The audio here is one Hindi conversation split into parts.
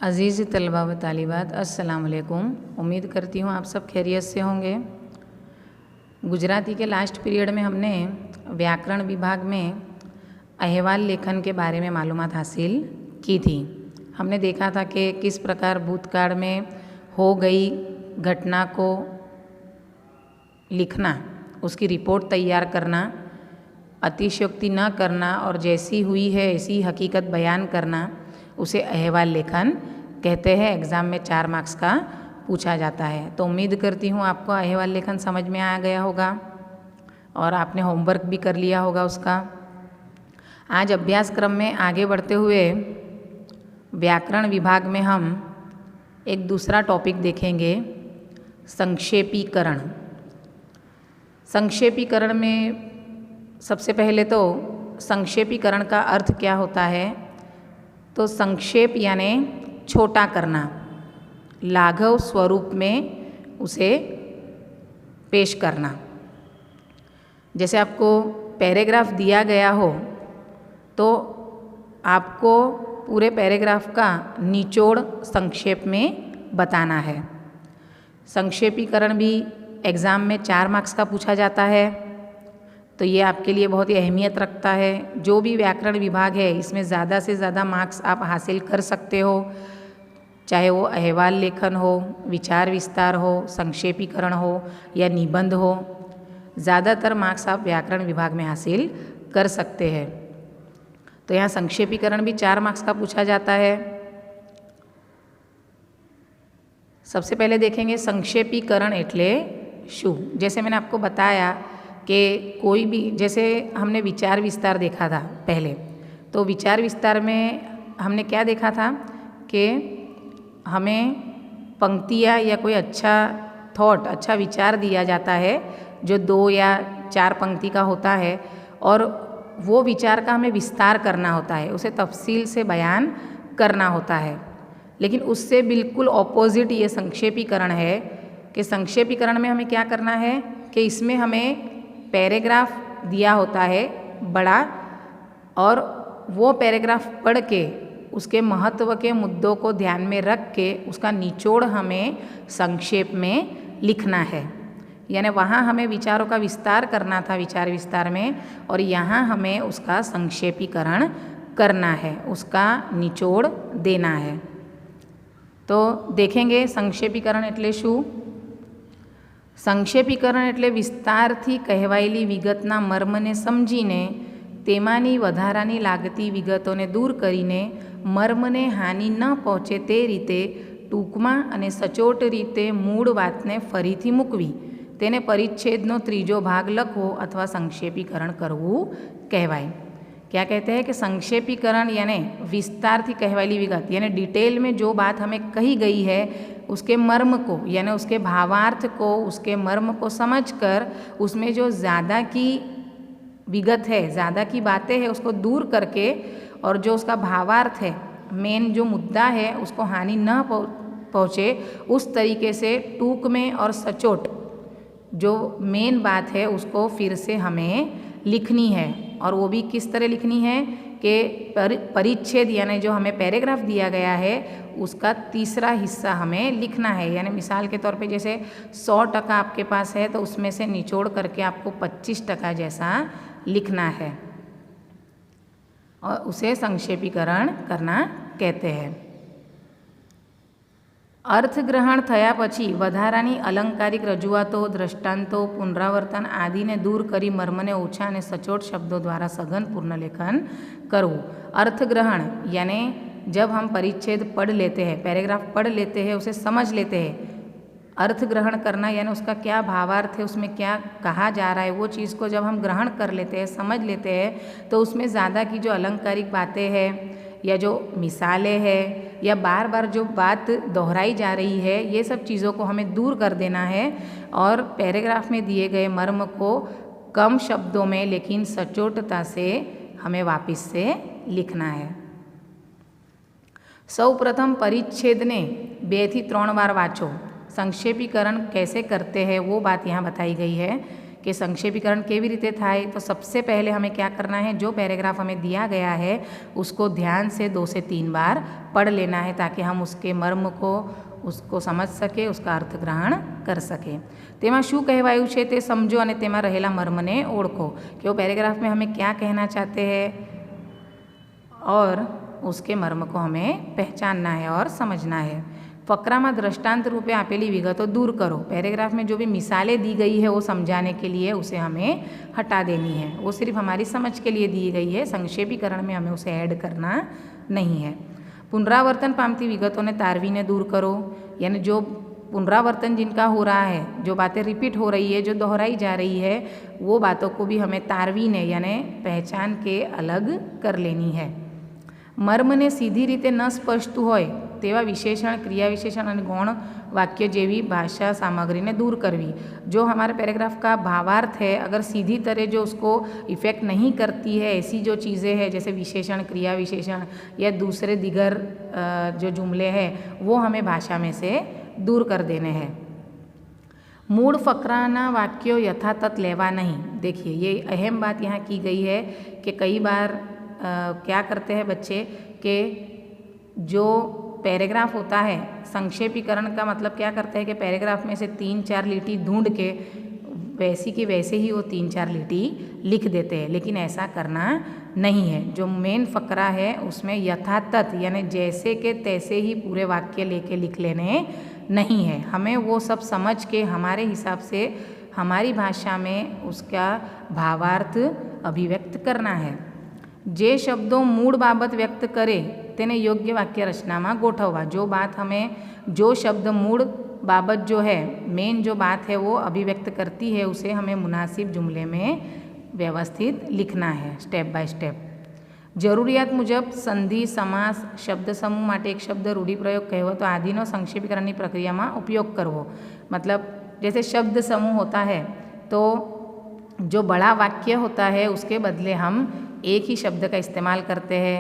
अज़ीज़ तलबा व तालिबात अस्सलाम वालेकुम। उम्मीद करती हूँ आप सब खैरियत से होंगे। गुजराती के लास्ट पीरियड में हमने व्याकरण विभाग में अहवाल लेखन के बारे में मालूमात हासिल की थी। हमने देखा था कि किस प्रकार भूतकाल में हो गई घटना को लिखना, उसकी रिपोर्ट तैयार करना, अतिशयोक्ति न करना और जैसी हुई है ऐसी हकीकत बयान करना, उसे अहवाल लेखन कहते हैं। एग्ज़ाम में 4 मार्क्स का पूछा जाता है। तो उम्मीद करती हूँ आपको अहवाल लेखन समझ में आ गया होगा और आपने होमवर्क भी कर लिया होगा उसका। आज अभ्यासक्रम में आगे बढ़ते हुए व्याकरण विभाग में हम एक दूसरा टॉपिक देखेंगे, संक्षेपीकरण। संक्षेपीकरण में सबसे पहले तो संक्षेपीकरण का अर्थ क्या होता है। तो संक्षेप यानी छोटा करना, लाघव स्वरूप में उसे पेश करना। जैसे आपको पैराग्राफ दिया गया हो तो आपको पूरे पैराग्राफ का निचोड़ संक्षेप में बताना है। संक्षेपीकरण भी एग्ज़ाम में 4 मार्क्स का पूछा जाता है, तो ये आपके लिए बहुत ही अहमियत रखता है। जो भी व्याकरण विभाग है इसमें ज़्यादा से ज़्यादा मार्क्स आप हासिल कर सकते हो, चाहे वो अहवाल लेखन हो, विचार विस्तार हो, संक्षेपीकरण हो या निबंध हो। ज़्यादातर मार्क्स आप व्याकरण विभाग में हासिल कर सकते हैं। तो यहाँ संक्षेपीकरण भी 4 मार्क्स का पूछा जाता है। सबसे पहले देखेंगे संक्षेपीकरण एटले शू। जैसे मैंने आपको बताया कि कोई भी, जैसे हमने विचार विस्तार देखा था पहले, तो विचार विस्तार में हमने क्या देखा था कि हमें पंक्तियाँ या कोई अच्छा थॉट, अच्छा विचार दिया जाता है जो 2 या 4 पंक्ति का होता है, और वो विचार का हमें विस्तार करना होता है, उसे तफसील से बयान करना होता है। लेकिन उससे बिल्कुल ऑपोजिट ये संक्षेपीकरण है कि संक्षेपीकरण में हमें क्या करना है कि इसमें हमें पैराग्राफ दिया होता है बड़ा, और वो पैराग्राफ पढ़ के उसके महत्व के मुद्दों को ध्यान में रख के उसका निचोड़ हमें संक्षेप में लिखना है। यानी वहाँ हमें विचारों का विस्तार करना था विचार विस्तार में, और यहाँ हमें उसका संक्षेपीकरण करना है, उसका निचोड़ देना है। तो देखेंगे संक्षेपीकरण एटले शू। संक्षेपीकरण એટલે વિસ્તારથી કહેવાયેલી વિગતના મર્મને સમજીને તેમાંની વધારાની લાગતી વિગતોને દૂર કરીને મર્મને હાનિ ન પહોંચે તે રીતે ટૂંકમાં અને સચોટ રીતે મૂળ વાતને ફરીથી મૂકવી, તેને પરિચ્છેદનો ત્રીજો ભાગ લખવો અથવા સંક્ષેપીકરણ કરવું કહેવાય। क्या कहते हैं कि संक्षेपीकरण यानी विस्तार थी कहवाली विगत, यानी डिटेल में जो बात हमें कही गई है उसके मर्म को, यानी उसके भावार्थ को, उसके मर्म को समझकर उसमें जो ज़्यादा की विगत है, ज़्यादा की बातें हैं, उसको दूर करके, और जो उसका भावार्थ है, मेन जो मुद्दा है, उसको हानि न पहुँचे उस तरीके से टूक में और सचोट जो मेन बात है उसको फिर से हमें लिखनी है। और वो भी किस तरह लिखनी है कि परिच्छेद यानी जो हमें पैराग्राफ दिया गया है उसका तीसरा हिस्सा हमें लिखना है। यानी मिसाल के तौर पे जैसे 100% आपके पास है तो उसमें से निचोड़ करके आपको 25% जैसा लिखना है, और उसे संक्षेपीकरण करना कहते हैं। अर्थग्रहण थया पछी वधारानी अलंकारिक रजूआतो, दृष्टांतो, पुनरावर्तन आदि ने दूर करी मर्मने ओछा और सचोट शब्दों द्वारा सघन पूर्णलेखन करवू। अर्थग्रहण यानी जब हम परिच्छेद पढ़ लेते हैं, पैराग्राफ पढ़ लेते हैं, उसे समझ लेते हैं, अर्थ ग्रहण करना यानी उसका क्या भावार्थ है, उसमें क्या कहा जा रहा है, वो चीज़ को जब हम ग्रहण कर लेते हैं, समझ लेते हैं, तो उसमें ज़्यादा की जो अलंकारिक बातें हैं या जो मिसालें हैं या बार बार जो बात दोहराई जा रही है, ये सब चीज़ों को हमें दूर कर देना है और पैराग्राफ में दिए गए मर्म को कम शब्दों में लेकिन सचोटता से हमें वापस से लिखना है। सौप्रथम परिच्छेद ने 2 થી 3 बार वाँचो। संक्षेपीकरण कैसे करते हैं वो बात यहाँ बताई गई है कि संक्षेपीकरण केवी रीते थाय। तो सबसे पहले हमें क्या करना है, जो पैराग्राफ हमें दिया गया है उसको ध्यान से 2 से 3 बार पढ़ लेना है ताकि हम उसके मर्म को उसको समझ सके, उसका अर्थ ग्रहण कर सके। तेमां शुं कहेवायुं छे ते समझो अने तेमां रहेला मर्मने ओळखो कि वो पैराग्राफ में हमें क्या कहना चाहते हैं और उसके मर्म को हमें पहचानना है और समझना है। फकरा में दृष्टांत रूपे आपेली विगतों दूर करो। पैराग्राफ में जो भी मिसालें दी गई है वो समझाने के लिए उसे हमें हटा देनी है, वो सिर्फ हमारी समझ के लिए दी गई है, संक्षेपीकरण में हमें उसे ऐड करना नहीं है। पुनरावर्तन पामती विगतों ने तारवीने दूर करो, यानी जो पुनरावर्तन जिनका हो रहा है, जो बातें रिपीट हो रही है, जो दोहराई जा रही है, वो बातों को भी हमें तारवीने यानी पहचान के अलग कर लेनी है। मर्मने सीधी रीते न स्पष्टू होय तेवा विशेषण, क्रिया विशेषण और गौण वाक्य जेवी भाषा सामग्री ने दूर करवी। जो हमारे पैराग्राफ का भावार्थ है अगर सीधी तरह जो उसको इफ़ेक्ट नहीं करती है, ऐसी जो चीज़ें हैं जैसे विशेषण, क्रिया विशेषण या दूसरे दिगर जो जुमले हैं वो हमें भाषा में से दूर कर देने हैं। मूल फकराना वाक्यों यथातथ लेवा नहीं। देखिए ये अहम बात यहाँ की गई है कि कई बार क्या करते हैं बच्चे कि जो पैराग्राफ होता है, संक्षेपीकरण का मतलब क्या करते हैं कि पैराग्राफ में से 3-4 लिटी ढूंढ के वैसी की वैसे ही वो 3-4 लिटी लिख देते हैं, लेकिन ऐसा करना नहीं है। जो मेन फकरा है उसमें यथातथ यानी जैसे के तैसे ही पूरे वाक्य लेके लिख लेने नहीं है, हमें वो सब समझ के हमारे हिसाब से हमारी भाषा में उसका भावार्थ अभिव्यक्त करना है। जे शब्दों मूળ बाबत व्यक्त करे तेने योग्य वाक्य रचना में गोठववा। जो बात हमें, जो शब्द मूળ बाबत जो है, मेन जो बात है वो अभिव्यक्त करती है, उसे हमें मुनासिब जुमले में व्यवस्थित लिखना है स्टेप बाय स्टेप। जरूरियात मुजब संधि, समास, शब्द समूह माटे एक शब्द रूढ़िप्रयोग कहेवतो आदिनो संक्षेपीकरणनी प्रक्रिया में उपयोग करवो। मतलब जैसे शब्द समूह होता है तो जो बड़ा वाक्य होता है उसके बदले हम एक ही शब्द का इस्तेमाल करते हैं।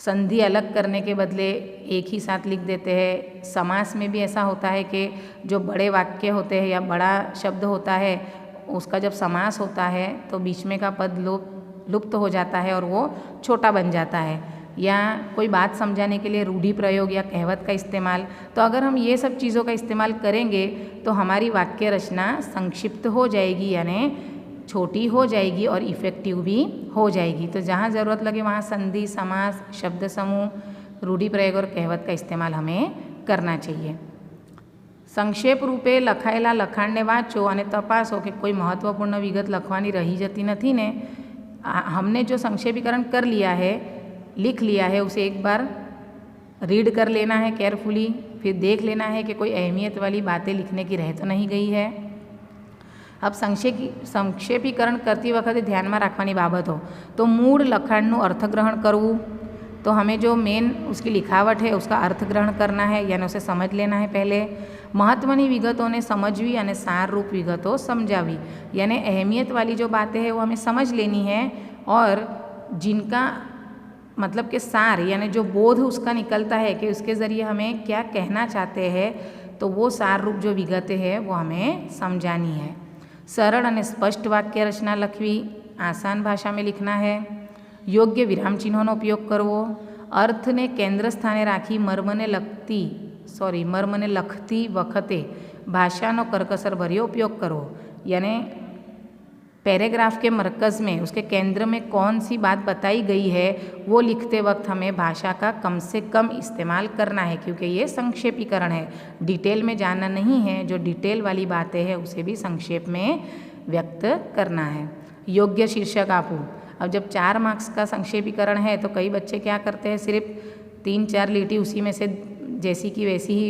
संधि अलग करने के बदले एक ही साथ लिख देते हैं। समास में भी ऐसा होता है कि जो बड़े वाक्य होते हैं या बड़ा शब्द होता है उसका जब समास होता है तो बीच में का पद लुप्त हो जाता है और वो छोटा बन जाता है। या कोई बात समझाने के लिए रूढ़ि प्रयोग या कहावत का इस्तेमाल, तो अगर हम ये सब चीज़ों का इस्तेमाल करेंगे तो हमारी वाक्य रचना संक्षिप्त हो जाएगी यानी छोटी हो जाएगी और इफ़ेक्टिव भी हो जाएगी। तो जहाँ ज़रूरत लगे वहाँ संधि, समास, शब्द समूह, रूढ़ि प्रयोग और कहावत का इस्तेमाल हमें करना चाहिए। संक्षेप रूपे लखाયેલા લખાણને વાંચો અને તપાસો કે કોઈ મહત્વપૂર્ણ વિગત લખવાની રહી જતી નથી ને। हमने जो संक्षेपीकरण कर लिया है, लिख लिया है, उसे एक बार रीड कर लेना है केयरफुली, फिर देख लेना है कि कोई अहमियत वाली बातें लिखने की रह तो नहीं गई है। अब संक्षेपीकरण करती वक्त ध्यान में रखवानी बाबत हो तो मूળ लखाणનું अर्थग्रहण करवू। तो हमें जो मेन उसकी लिखावट है उसका अर्थग्रहण करना है यानी उसे समझ लेना है पहले। महत्वनी विगतों समझवी और सार रूप विगतों समझावी, यानी अहमियत वाली जो बातें हैं वो हमें समझ लेनी है और जिनका मतलब कि सार यानी जो बोध उसका निकलता है कि उसके ज़रिए हमें क्या कहना चाहते हैं, तो वो सार रूप जो विगतें हैं वो हमें समझानी है। सरल और स्पष्ट वाक्य रचना लखवी, आसान भाषा में लिखना है। योग्य विराम चिन्हों उपयोग करवो। अर्थ ने केंद्र स्थाने राखी मर्मने लखती वखते भाषानो करकसर भर्यो उपयोग करो। यानी पैराग्राफ के मरकज़ में उसके केंद्र में कौन सी बात बताई गई है वो लिखते वक्त हमें भाषा का कम से कम इस्तेमाल करना है, क्योंकि ये संक्षेपीकरण है, डिटेल में जाना नहीं है। जो डिटेल वाली बातें हैं उसे भी संक्षेप में व्यक्त करना है। योग्य शीर्षक आपू। अब जब 4 मार्क्स का संक्षेपीकरण है तो कई बच्चे क्या करते हैं, सिर्फ 3-4 लिटी उसी में से जैसी की वैसी ही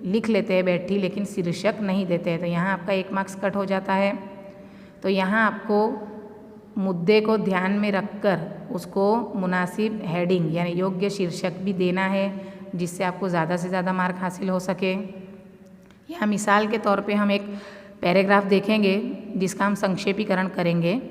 लिख लेते हैं बैठी, लेकिन शीर्षक नहीं देते हैं, तो यहाँ आपका 1 मार्क्स कट हो जाता है। तो यहाँ आपको मुद्दे को ध्यान में रखकर उसको मुनासिब हेडिंग यानी योग्य शीर्षक भी देना है, जिससे आपको ज़्यादा से ज़्यादा मार्क हासिल हो सके। यहाँ मिसाल के तौर पे हम एक पैराग्राफ देखेंगे जिसका हम संक्षेपीकरण करेंगे।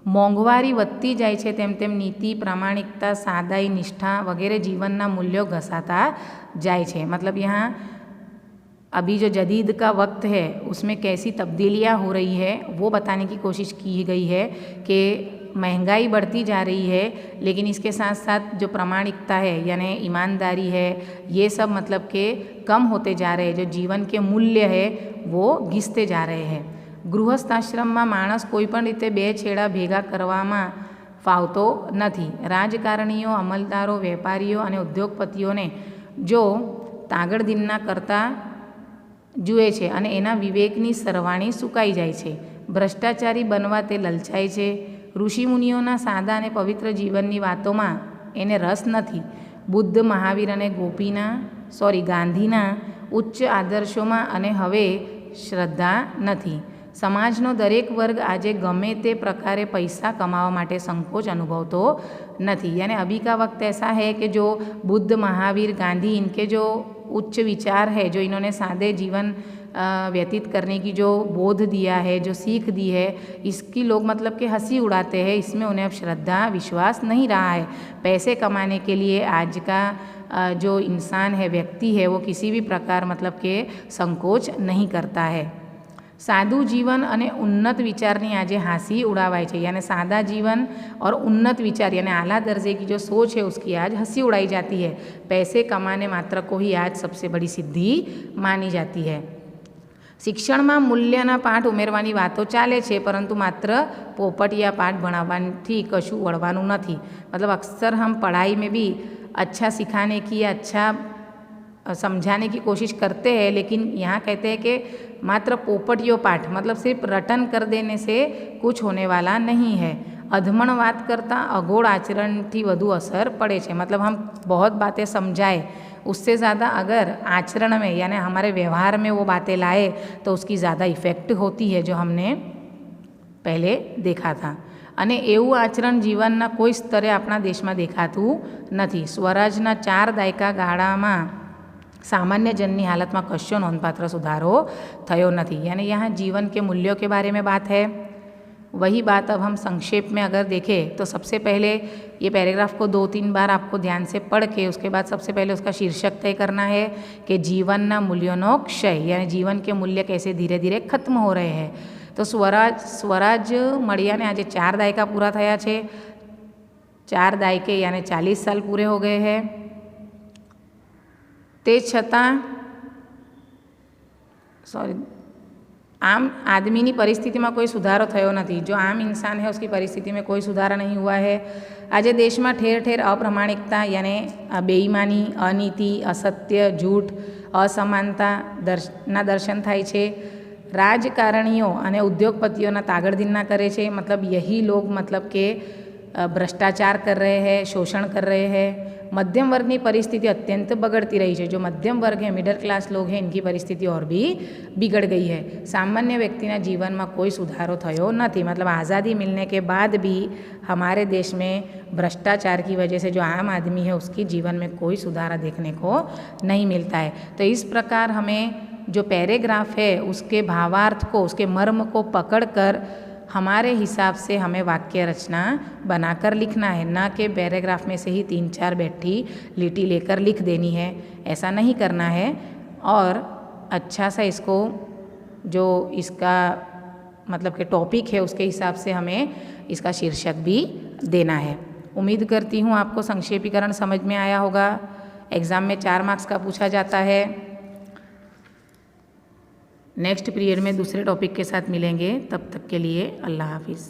मोंघवारी વધતી જાય છે તેમ તેમ નીતિ, प्रामाणिकता, सादाई, निष्ठा वगैरह जीवनना मूल्यों घसाता જાય છે। मतलब यहाँ अभी जो जदीद का वक्त है उसमें कैसी तब्दीलियाँ हो रही है वो बताने की कोशिश की गई है कि महंगाई बढ़ती जा रही है, लेकिन इसके साथ साथ जो प्रामाणिकता है यानी ईमानदारी है, ये सब मतलब के कम होते जा रहे हैं। जो जीवन के मूल्य है वो घिसते जा रहे हैं। ગૃહસ્થ આશ્રમમાં માણસ કોઈપણ રીતે બે છેડા ભેગા કરવામાં ફાવતો નથી. રાજકારણીઓ, અમલદારો, વેપારીઓ અને ઉદ્યોગપતિઓને જો તાગડદિનના કરતા જુએ છે અને એના વિવેકની સરવાણી સુકાઈ જાય છે. ભ્રષ્ટાચારી બનવા તે લલચાય છે. ઋષિમુનિઓના સાદા અને પવિત્ર જીવનની વાતોમાં એને રસ નથી. બુદ્ધ, મહાવીર અને ગાંધીના ઉચ્ચ આદર્શોમાં અને હવે શ્રદ્ધા નથી. समाजનો દરેક વર્ગ આજે ગમે તે प्रकारे पैसा कमावा माटे संकोच अनुभवतो नहीं. यानी अभी का वक्त ऐसा है कि जो बुद्ध, महावीर, गांधी, इनके जो उच्च विचार है, जो इन्होंने सादे जीवन व्यतीत करने की जो बोध दिया है, जो सीख दी है, इसकी लोग मतलब कि हंसी उड़ाते हैं. इसमें उन्हें अब श्रद्धा, विश्वास नहीं रहा है. पैसे कमाने के लिए आज का जो इंसान है, व्यक्ति है, वो किसी भी प्रकार मतलब के संकोच नहीं करता है. सादू जीवन અને उन्नत विचारनी आज हाँसी उड़ावाय છે. यानी सादा जीवन और उन्नत विचार यानी आला दर्जे की जो सोच है उसकी आज हंसी उड़ाई जाती है. पैसे कमाने मात्र को ही आज सबसे बड़ी सिद्धि मानी जाती है. શિક્ષણમાં મૂલ્યના પાઠ ઉમેરવાની વાતો ચાલે છે, પરંતુ માત્ર પોપટિયા પાઠ ભણાવવાથી કશું વળવાનું નથી. मतलब अक्सर हम पढ़ाई में भी अच्छा सिखाने की या अच्छा समझाने की कोशिश करते हैं, लेकिन यहाँ कहते हैं कि मात्र पोपटियों पाठ मतलब सिर्फ रटन कर देने से कुछ होने वाला नहीं है. अधमण बात करता अघोड़ आचरण थी वधु असर पड़े छे. मतलब हम बहुत बातें समझाए, उससे ज़्यादा अगर आचरण में यानी हमारे व्यवहार में वो बातें लाए तो उसकी ज़्यादा इफ़ेक्ट होती है, जो हमने पहले देखा था. અને એવું આચરણ જીવનના કોઈ સ્તરે આપણા દેશમાં દેખાતું નથી. સ્વરાજના 4 દાયકા ગાળામાં सामान्य जन की हालत में कशो नोंधपात्र सुधारो थयो नहीं. यानी यहाँ जीवन के मूल्यों के बारे में बात है. वही बात अब हम संक्षेप में अगर देखें तो सबसे पहले ये पैराग्राफ को 2-3 बार आपको ध्यान से पढ़ के उसके बाद सबसे पहले उसका शीर्षक तय करना है कि जीवनना मूल्योनो क्षय, यानी जीवन के मूल्य कैसे धीरे धीरे खत्म हो रहे हैं. तो स्वराज मळ्याने आज 4 दायका पूरा थया छे. 4 दायके यानी 40 साल पूरे हो गए हैं. તે છતાં आम आदमी की परिस्थिति में कोई सुधारो थयो नहीं. जो आम इंसान है उसकी परिस्थिति में कोई सुधारा नहीं हुआ है. आज देश में ठेर ठेर अप्रामाणिकता यानी बेईमानी, अनीति, असत्य, झूठ, असमानता ना दर्शन थाय छे. राजकारणीओ अने उद्योगपतिओना तागड़दीना करे छे. मतलब यही लोग मतलब के भ्रष्टाचार कर रहे हैं, शोषण कर रहे हैं. मध्यम वर्ग की परिस्थिति अत्यंत बगड़ती रही है. जो मध्यम वर्ग है, मिडल क्लास लोग हैं, इनकी परिस्थिति और भी बिगड़ गई है. सामान्य व्यक्ति जीवन में कोई सुधारो थयो नहीं. मतलब आज़ादी मिलने के बाद भी हमारे देश में भ्रष्टाचार की वजह से जो आम आदमी है उसकी जीवन में कोई सुधारा देखने को नहीं मिलता है. तो इस प्रकार हमें जो पैराग्राफ है उसके भावार्थ को, उसके मर्म को पकड़कर हमारे हिसाब से हमें वाक्य रचना बनाकर लिखना है. ना कि पैराग्राफ में से ही 3-4 बैठी लिटी लेकर लिख देनी है, ऐसा नहीं करना है. और अच्छा सा इसको जो इसका मतलब कि टॉपिक है उसके हिसाब से हमें इसका शीर्षक भी देना है. उम्मीद करती हूँ आपको संक्षेपीकरण समझ में आया होगा. एग्ज़ाम में 4 मार्क्स का पूछा जाता है. नेक्स्ट पीरियड में दूसरे टॉपिक के साथ मिलेंगे. तब तक के लिए अल्लाह हाफिज़.